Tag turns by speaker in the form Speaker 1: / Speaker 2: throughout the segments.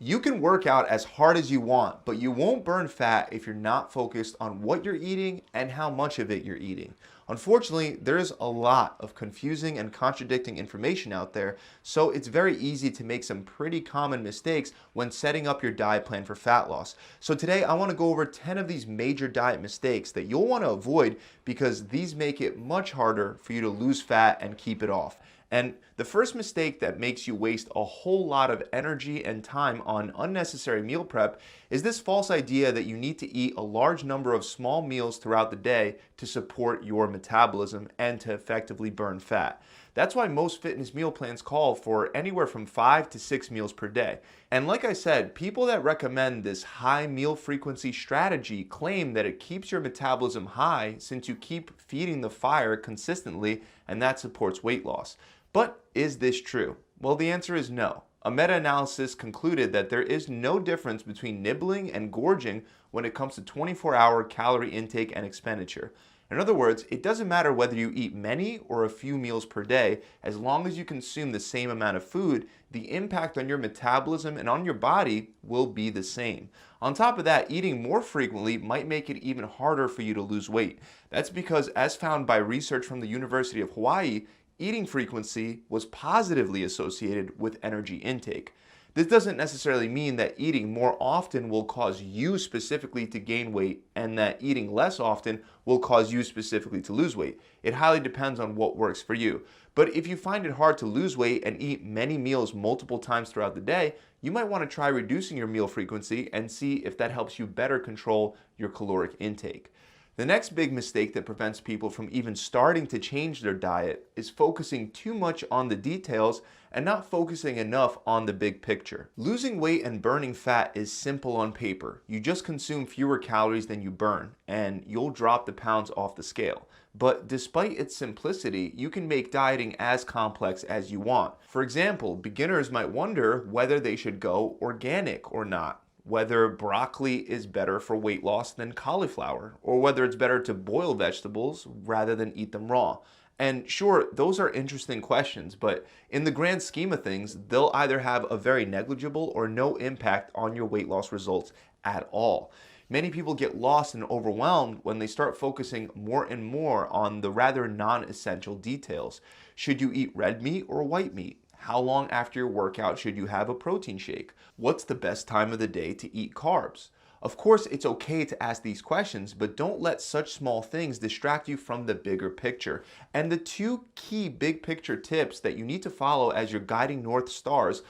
Speaker 1: You can work out as hard as you want, but you won't burn fat if you're not focused on what you're eating and how much of it you're eating. Unfortunately, there's a lot of confusing and contradicting information out there, so it's very easy to make some pretty common mistakes when setting up your diet plan for fat loss. So today I want to go over 10 of these major diet mistakes that you'll want to avoid because these make it much harder for you to lose fat and keep it off. And the first mistake that makes you waste a whole lot of energy and time on unnecessary meal prep is this false idea that you need to eat a large number of small meals throughout the day to support your metabolism and to effectively burn fat. That's why most fitness meal plans call for anywhere from 5 to 6 meals per day. And like I said, people that recommend this high meal frequency strategy claim that it keeps your metabolism high since you keep feeding the fire consistently, and that supports weight loss. But is this true? Well, the answer is no. A meta-analysis concluded that there is no difference between nibbling and gorging when it comes to 24-hour calorie intake and expenditure. In other words, it doesn't matter whether you eat many or a few meals per day, as long as you consume the same amount of food, the impact on your metabolism and on your body will be the same. On top of that, eating more frequently might make it even harder for you to lose weight. That's because, as found by research from the University of Hawaii, eating frequency was positively associated with energy intake. This doesn't necessarily mean that eating more often will cause you specifically to gain weight and that eating less often will cause you specifically to lose weight. It highly depends on what works for you. But if you find it hard to lose weight and eat many meals multiple times throughout the day, you might want to try reducing your meal frequency and see if that helps you better control your caloric intake. The next big mistake that prevents people from even starting to change their diet is focusing too much on the details and not focusing enough on the big picture. Losing weight and burning fat is simple on paper. You just consume fewer calories than you burn, and you'll drop the pounds off the scale. But despite its simplicity, you can make dieting as complex as you want. For example, beginners might wonder whether they should go organic or not, whether broccoli is better for weight loss than cauliflower, or whether it's better to boil vegetables rather than eat them raw. And sure, those are interesting questions, but in the grand scheme of things, they'll either have a very negligible or no impact on your weight loss results at all. Many people get lost and overwhelmed when they start focusing more and more on the rather non-essential details. Should you eat red meat or white meat? How long after your workout should you have a protein shake? What's the best time of the day to eat carbs? Of course, it's okay to ask these questions, but don't let such small things distract you from the bigger picture. And the two key big picture tips that you need to follow as your guiding North Stars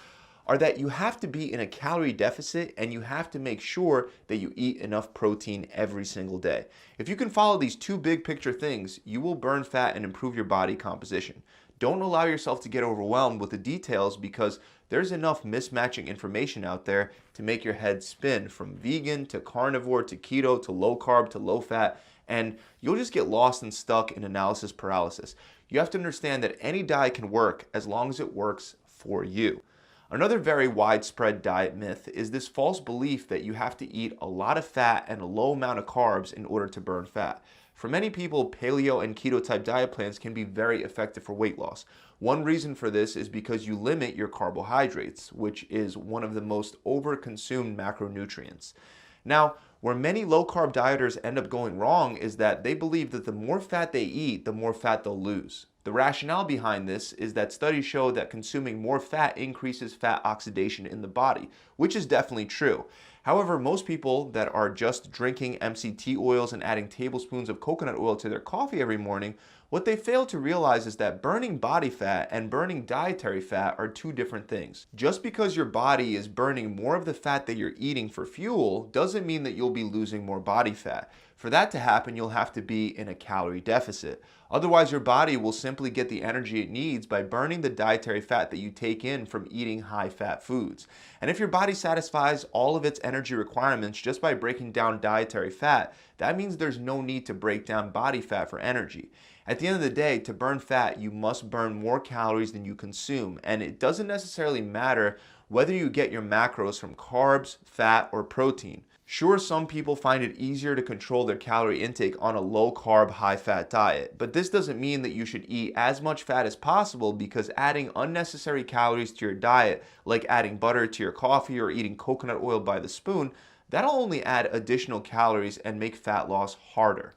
Speaker 1: are that you have to be in a calorie deficit and you have to make sure that you eat enough protein every single day. If you can follow these two big picture things, you will burn fat and improve your body composition. Don't allow yourself to get overwhelmed with the details because there's enough mismatching information out there to make your head spin from vegan to carnivore to keto to low carb to low fat, and you'll just get lost and stuck in analysis paralysis. You have to understand that any diet can work as long as it works for you. Another very widespread diet myth is this false belief that you have to eat a lot of fat and a low amount of carbs in order to burn fat. For many people, paleo and keto type diet plans can be very effective for weight loss. One reason for this is because you limit your carbohydrates, which is one of the most overconsumed macronutrients. Now, where many low-carb dieters end up going wrong is that they believe that the more fat they eat, the more fat they'll lose. The rationale behind this is that studies show that consuming more fat increases fat oxidation in the body, which is definitely true. However, most people that are just drinking MCT oils and adding tablespoons of coconut oil to their coffee every morning, what they fail to realize is that burning body fat and burning dietary fat are two different things. Just because your body is burning more of the fat that you're eating for fuel doesn't mean that you'll be losing more body fat. For that to happen, you'll have to be in a calorie deficit. Otherwise, your body will simply get the energy it needs by burning the dietary fat that you take in from eating high-fat foods. And if your body satisfies all of its energy requirements just by breaking down dietary fat, that means there's no need to break down body fat for energy. At the end of the day, to burn fat, you must burn more calories than you consume, and it doesn't necessarily matter whether you get your macros from carbs, fat, or protein. Sure, some people find it easier to control their calorie intake on a low carb, high fat diet, but this doesn't mean that you should eat as much fat as possible, because adding unnecessary calories to your diet, like adding butter to your coffee or eating coconut oil by the spoon, that'll only add additional calories and make fat loss harder.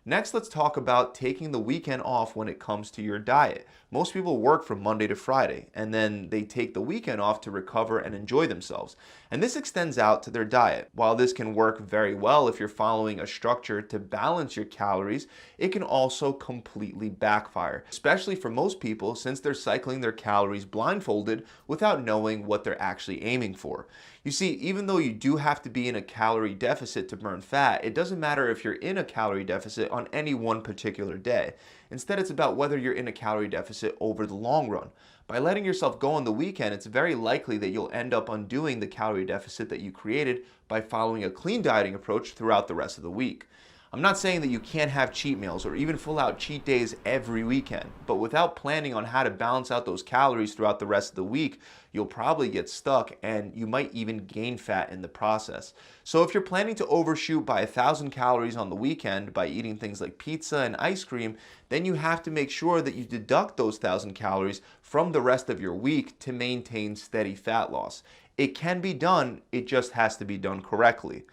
Speaker 1: Next, let's talk about taking the weekend off when it comes to your diet. Most people work from Monday to Friday, and then they take the weekend off to recover and enjoy themselves. And this extends out to their diet. While this can work very well if you're following a structure to balance your calories, it can also completely backfire, especially for most people, since they're cycling their calories blindfolded without knowing what they're actually aiming for. You see, even though you do have to be in a calorie deficit to burn fat, it doesn't matter if you're in a calorie deficit on any one particular day. Instead, it's about whether you're in a calorie deficit over the long run. By letting yourself go on the weekend, it's very likely that you'll end up undoing the calorie deficit that you created by following a clean dieting approach throughout the rest of the week. I'm not saying that you can't have cheat meals or even full out cheat days every weekend, but without planning on how to balance out those calories throughout the rest of the week, you'll probably get stuck and you might even gain fat in the process. So if you're planning to overshoot by 1,000 calories on the weekend by eating things like pizza and ice cream, then you have to make sure that you deduct those 1,000 calories from the rest of your week to maintain steady fat loss. It can be done, it just has to be done correctly.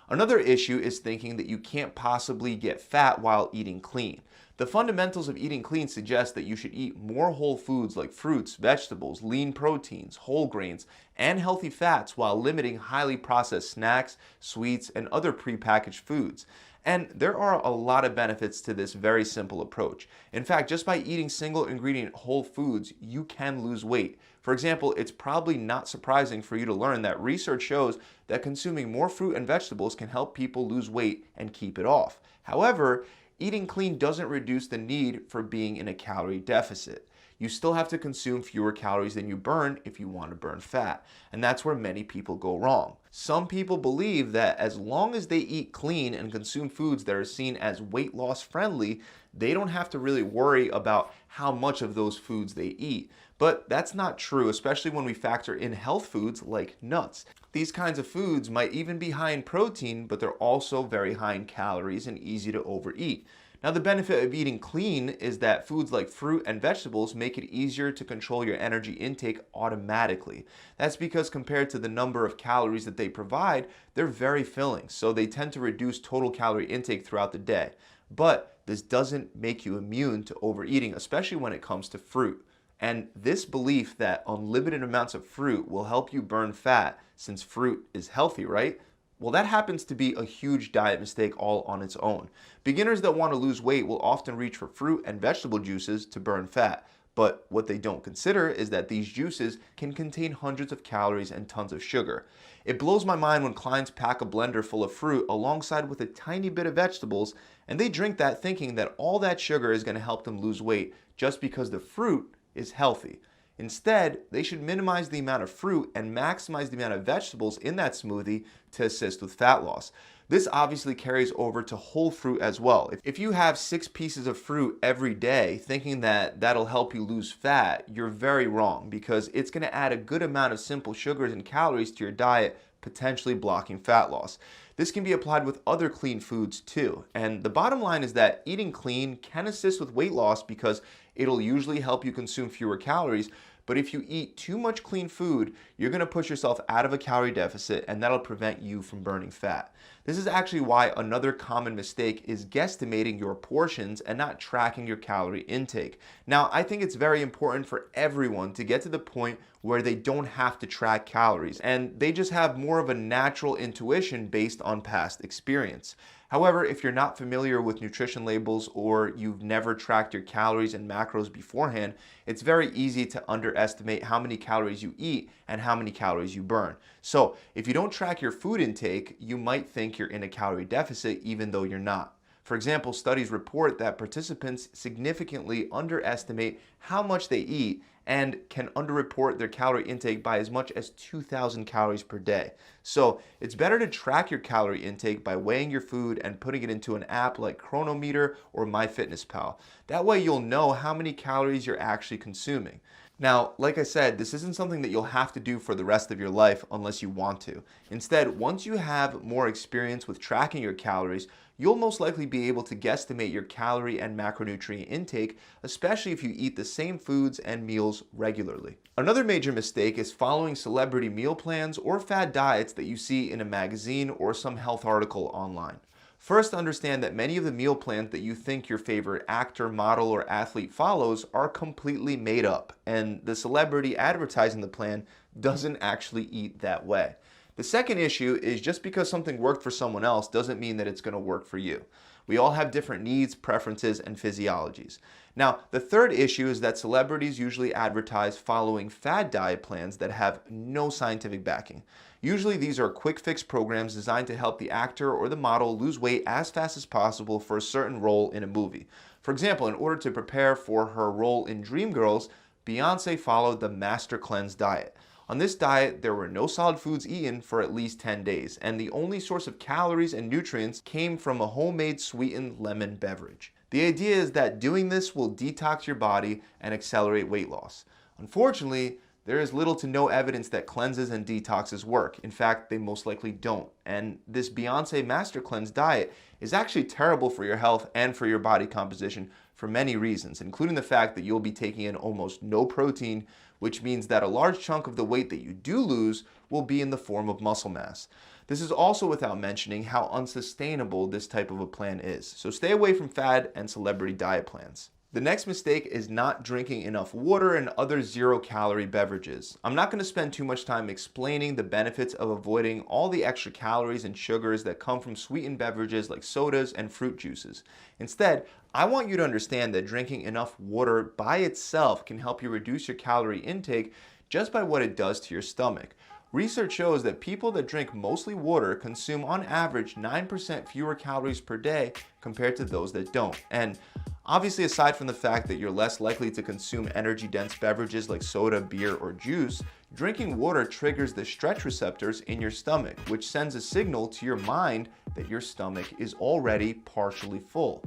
Speaker 1: Another issue is thinking that you can't possibly get fat while eating clean. The fundamentals of eating clean suggest that you should eat more whole foods like fruits, vegetables, lean proteins, whole grains, and healthy fats while limiting highly processed snacks, sweets, and other prepackaged foods. And there are a lot of benefits to this very simple approach. In fact, just by eating single ingredient whole foods, you can lose weight. For example, it's probably not surprising for you to learn that research shows that consuming more fruit and vegetables can help people lose weight and keep it off. However, eating clean doesn't reduce the need for being in a calorie deficit. You still have to consume fewer calories than you burn if you want to burn fat. And that's where many people go wrong. Some people believe that as long as they eat clean and consume foods that are seen as weight loss friendly, they don't have to really worry about how much of those foods they eat. But that's not true, especially when we factor in health foods like nuts. These kinds of foods might even be high in protein, but they're also very high in calories and easy to overeat. Now, the benefit of eating clean is that foods like fruit and vegetables make it easier to control your energy intake automatically. That's because compared to the number of calories that they provide, they're very filling, so they tend to reduce total calorie intake throughout the day. But this doesn't make you immune to overeating, especially when it comes to fruit. And this belief that unlimited amounts of fruit will help you burn fat, since fruit is healthy, right? Well, that happens to be a huge diet mistake all on its own. Beginners that want to lose weight will often reach for fruit and vegetable juices to burn fat. But what they don't consider is that these juices can contain hundreds of calories and tons of sugar. It blows my mind when clients pack a blender full of fruit alongside with a tiny bit of vegetables, and they drink that thinking that all that sugar is going to help them lose weight just because the fruit is healthy. Instead, they should minimize the amount of fruit and maximize the amount of vegetables in that smoothie to assist with fat loss. This obviously carries over to whole fruit as well. If you have 6 pieces of fruit every day thinking that that'll help you lose fat, you're very wrong, because it's going to add a good amount of simple sugars and calories to your diet, potentially blocking fat loss. This can be applied with other clean foods too. And the bottom line is that eating clean can assist with weight loss because it'll usually help you consume fewer calories. But if you eat too much clean food, you're going to push yourself out of a calorie deficit, and that'll prevent you from burning fat. This is actually why another common mistake is guesstimating your portions and not tracking your calorie intake. Now, I think it's very important for everyone to get to the point where they don't have to track calories, and they just have more of a natural intuition based on past experience. However, if you're not familiar with nutrition labels or you've never tracked your calories and macros beforehand, it's very easy to underestimate how many calories you eat and how many calories you burn. So if you don't track your food intake, you might think you're in a calorie deficit even though you're not. For example, studies report that participants significantly underestimate how much they eat and can underreport their calorie intake by as much as 2,000 calories per day. So it's better to track your calorie intake by weighing your food and putting it into an app like Chronometer or MyFitnessPal. That way you'll know how many calories you're actually consuming. Now, like I said, this isn't something that you'll have to do for the rest of your life unless you want to. Instead, once you have more experience with tracking your calories, you'll most likely be able to guesstimate your calorie and macronutrient intake, especially if you eat the same foods and meals regularly. Another major mistake is following celebrity meal plans or fad diets that you see in a magazine or some health article online. First, understand that many of the meal plans that you think your favorite actor, model, or athlete follows are completely made up, and the celebrity advertising the plan doesn't actually eat that way. The second issue is just because something worked for someone else doesn't mean that it's going to work for you. We all have different needs, preferences, and physiologies. Now, the third issue is that celebrities usually advertise following fad diet plans that have no scientific backing. Usually these are quick fix programs designed to help the actor or the model lose weight as fast as possible for a certain role in a movie. For example, in order to prepare for her role in Dreamgirls, Beyoncé followed the Master Cleanse diet. On this diet, there were no solid foods eaten for at least 10 days, and the only source of calories and nutrients came from a homemade sweetened lemon beverage. The idea is that doing this will detox your body and accelerate weight loss. Unfortunately, there is little to no evidence that cleanses and detoxes work. In fact, they most likely don't. And this Beyoncé Master Cleanse diet is actually terrible for your health and for your body composition for many reasons, including the fact that you'll be taking in almost no protein, which means that a large chunk of the weight that you do lose will be in the form of muscle mass. This is also without mentioning how unsustainable this type of a plan is. So stay away from fad and celebrity diet plans. The next mistake is not drinking enough water and other zero-calorie beverages. I'm not going to spend too much time explaining the benefits of avoiding all the extra calories and sugars that come from sweetened beverages like sodas and fruit juices. Instead, I want you to understand that drinking enough water by itself can help you reduce your calorie intake just by what it does to your stomach. Research shows that people that drink mostly water consume on average 9% fewer calories per day compared to those that don't. And obviously, aside from the fact that you're less likely to consume energy-dense beverages like soda, beer, or juice, drinking water triggers the stretch receptors in your stomach, which sends a signal to your mind that your stomach is already partially full.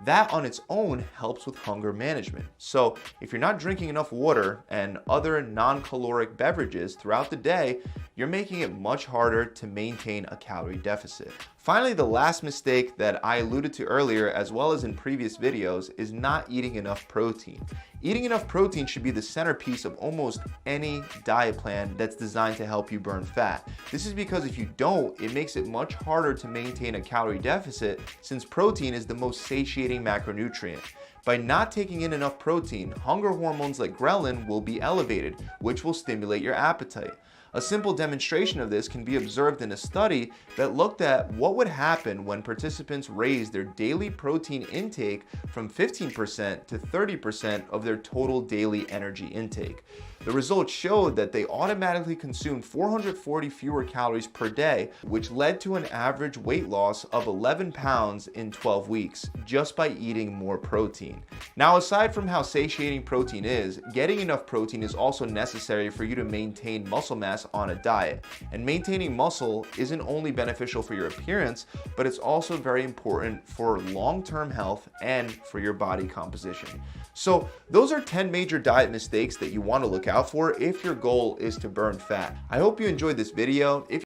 Speaker 1: That on its own helps with hunger management. So if you're not drinking enough water and other non-caloric beverages throughout the day, you're making it much harder to maintain a calorie deficit. Finally, the last mistake that I alluded to earlier, as well as in previous videos, is not eating enough protein. Eating enough protein should be the centerpiece of almost any diet plan that's designed to help you burn fat. This is because if you don't, it makes it much harder to maintain a calorie deficit since protein is the most satiating macronutrient. By not taking in enough protein, hunger hormones like ghrelin will be elevated, which will stimulate your appetite. A simple demonstration of this can be observed in a study that looked at what would happen when participants raised their daily protein intake from 15% to 30% of their total daily energy intake. The results showed that they automatically consumed 440 fewer calories per day, which led to an average weight loss of 11 pounds in 12 weeks just by eating more protein. Now, aside from how satiating protein is, getting enough protein is also necessary for you to maintain muscle mass on a diet. And maintaining muscle isn't only beneficial for your appearance, but it's also very important for long-term health and for your body composition. So those are 10 major diet mistakes that you want to look out for if your goal is to burn fat. I hope you enjoyed this video. If